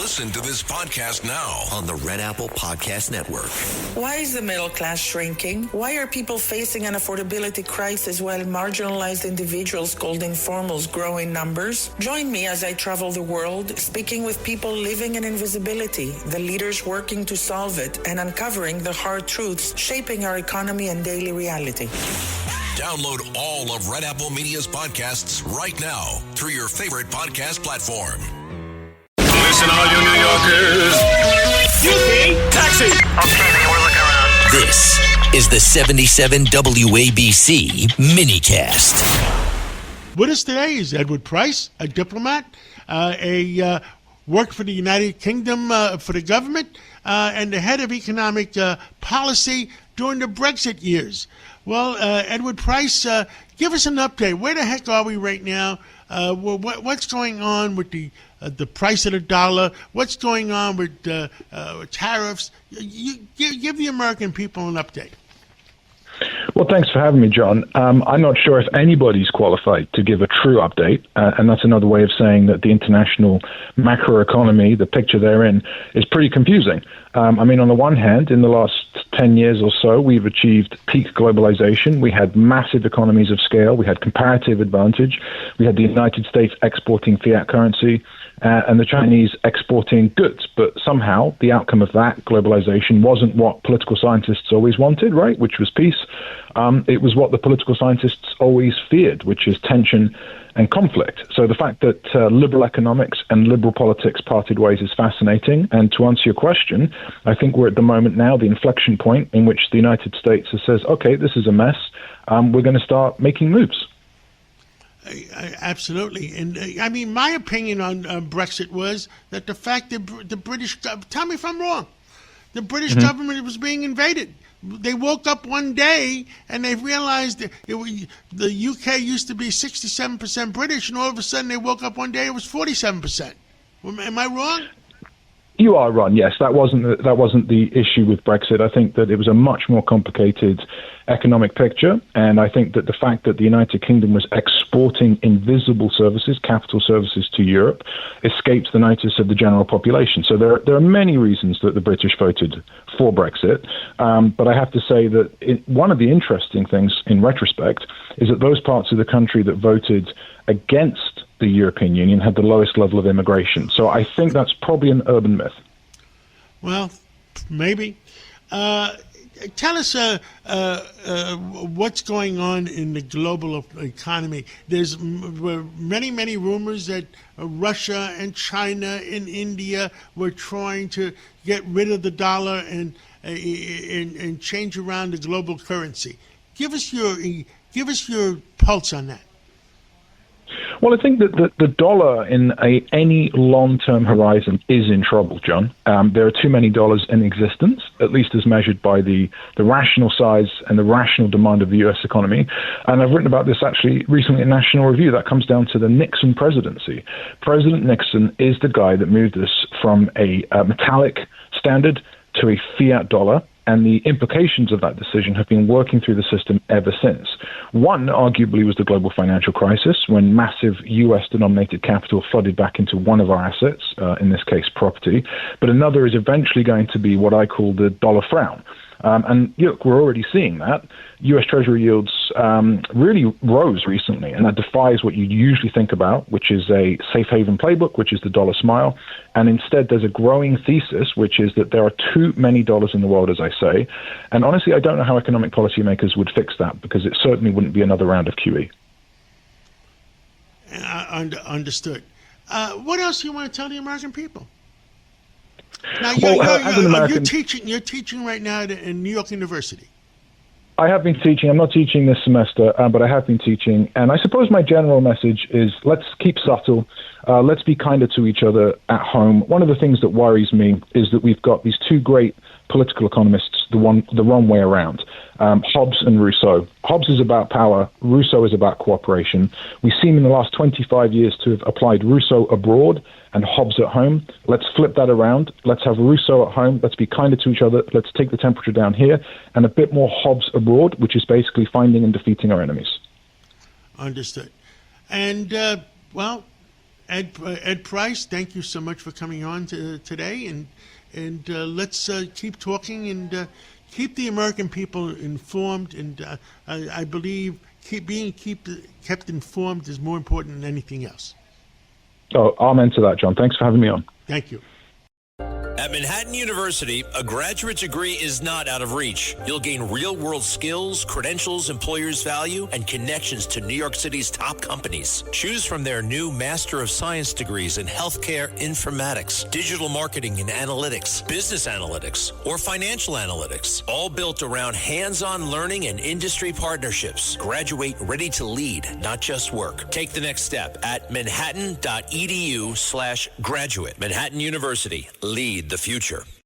Listen to this podcast now on the Red Apple Podcast Network. Why is the middle class shrinking? Why are people facing an affordability crisis while marginalized individuals called informals grow in numbers? Join me as I travel the world, speaking with people living in invisibility, the leaders working to solve it, and uncovering the hard truths shaping our economy and daily reality. Download all of Red Apple Media's podcasts right now through your favorite podcast platform. Listen, all you New Yorkers. Excuse me, taxi. Okay, man, we're looking around. This is the 77 WABC minicast. With us today is Edward Price, a diplomat, worked for the United Kingdom for the government, and the head of economic policy during the Brexit years. Well, Edward Price, give us an update. Where the heck are we right now? What's going on with the price of the dollar? What's going on with tariffs? You give the American people an update. Well, thanks for having me, John. I'm not sure if anybody's qualified to give a true update, and that's another way of saying that the international macroeconomy, the picture they're in, is pretty confusing. I mean, on the one hand, in the last 10 years or so, we've achieved peak globalization. We had massive economies of scale. We had comparative advantage. We had the United States exporting fiat currency and the Chinese exporting goods. But somehow the outcome of that globalization wasn't what political scientists always wanted, right, which was peace. It was what the political scientists always feared, which is tension and conflict. So the fact that liberal economics and liberal politics parted ways is fascinating. And to answer your question, I think we're at the moment now, the inflection point in which the United States says, okay, this is a mess. We're going to start making moves. Absolutely. And I mean, my opinion on Brexit was that the fact that the British, tell me if I'm wrong, the British government was being invaded. They woke up one day and they realized that the UK used to be 67% British, and all of a sudden they woke up one day it was 47%. Am I wrong? You are wrong. Yes, that wasn't the issue with Brexit. I think that it was a much more complicated economic picture, and I think that the fact that the United Kingdom was exporting invisible services, capital services, to Europe, escaped the notice of the general population. So there are many reasons that the British voted for Brexit, but I have to say that one of the interesting things in retrospect is that those parts of the country that voted against the European Union had the lowest level of immigration. So I think that's probably an urban myth. Well, maybe. Tell us what's going on in the global economy. There's many, many rumors that Russia and China and India were trying to get rid of the dollar and change around the global currency. Give us your pulse on that. Well, I think that the dollar in any long-term horizon is in trouble, John. There are too many dollars in existence, at least as measured by the rational size and the rational demand of the U.S. economy. And I've written about this actually recently in National Review. That comes down to the Nixon presidency. President Nixon is the guy that moved us from a metallic standard to a fiat dollar. And the implications of that decision have been working through the system ever since. One, arguably, was the global financial crisis, when massive U.S.-denominated capital flooded back into one of our assets, in this case, property. But another is eventually going to be what I call the dollar frown. And look, we're already seeing that. U.S. Treasury yields really rose recently, and that defies what you usually think about, which is a safe haven playbook, which is the dollar smile. And instead, there's a growing thesis, which is that there are too many dollars in the world, as I say. And honestly, I don't know how economic policymakers would fix that, because it certainly wouldn't be another round of QE. Understood. What else do you want to tell the American people? Now, you're teaching right now in New York University. I have been teaching. I'm not teaching this semester, but I have been teaching. And I suppose my general message is let's keep subtle. Let's be kinder to each other at home. One of the things that worries me is that we've got these two great political economists the wrong way around. Hobbes and Rousseau. Hobbes is about power. Rousseau is about cooperation. We seem in the last 25 years to have applied Rousseau abroad and Hobbes at home. Let's flip that around. Let's have Rousseau at home. Let's be kinder to each other. Let's take the temperature down here, and a bit more Hobbes abroad, which is basically finding and defeating our enemies. Understood. And, Ed Price, thank you so much for coming on today, and let's keep talking and keep the American people informed. And I believe kept informed is more important than anything else. Oh, amen to that, John. Thanks for having me on. Thank you. At Manhattan University, a graduate degree is not out of reach. You'll gain real-world skills, credentials employers value, and connections to New York City's top companies. Choose from their new Master of Science degrees in Healthcare Informatics, Digital Marketing and Analytics, Business Analytics, or Financial Analytics, all built around hands-on learning and industry partnerships. Graduate ready to lead, not just work. Take the next step at manhattan.edu/graduate. Manhattan University. Lead the future.